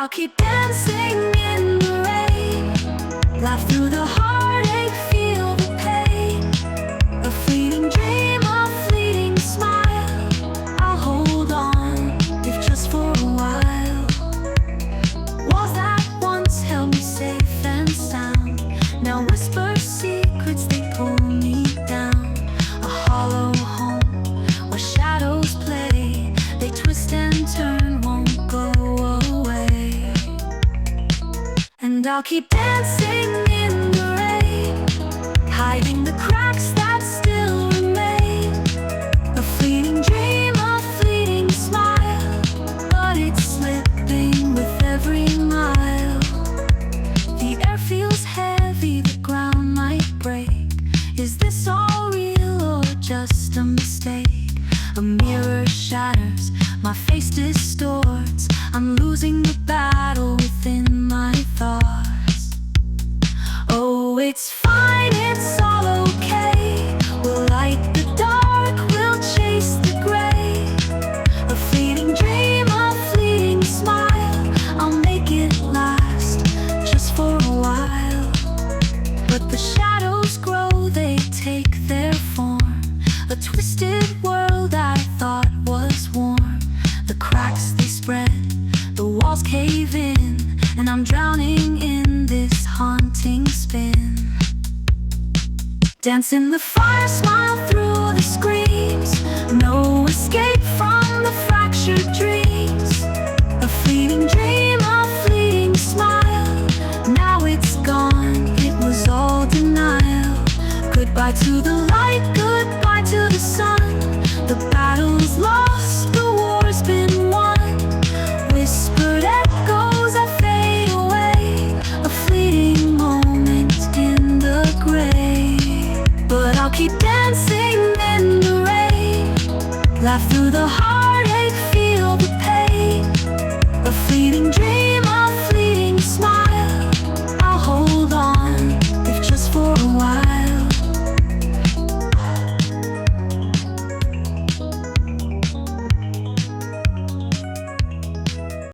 I'll keep dancing in the rain, laugh through the heartache, feel the pain. A fleeting dream, a fleeting smile. I'll hold on, if just for a while. Walls that once held me safe and sound now whisper secrets, they pull me down. A hollow home where shadows play, they twist and turn, won't go away. And I'll keep dancing in the rain, hiding the cracks that still remain. A fleeting dream, a fleeting smile, but it's slipping with every mile. The air feels heavy, the ground might break. Is this all real or just a mistake? A mirror shatters, my face distorts. I'm losing the battle within my thoughts. Oh, it's fine, it's all okay. We'll light the dark, we'll chase the gray. A fleeting dream, a fleeting smile. I'll make it last, just for a while. But the shadows grow, they take their form. A twisted world I thought was warm. The cracks, they spread, the walls cave in, and I'm drowning in this haunting spin. Dance in the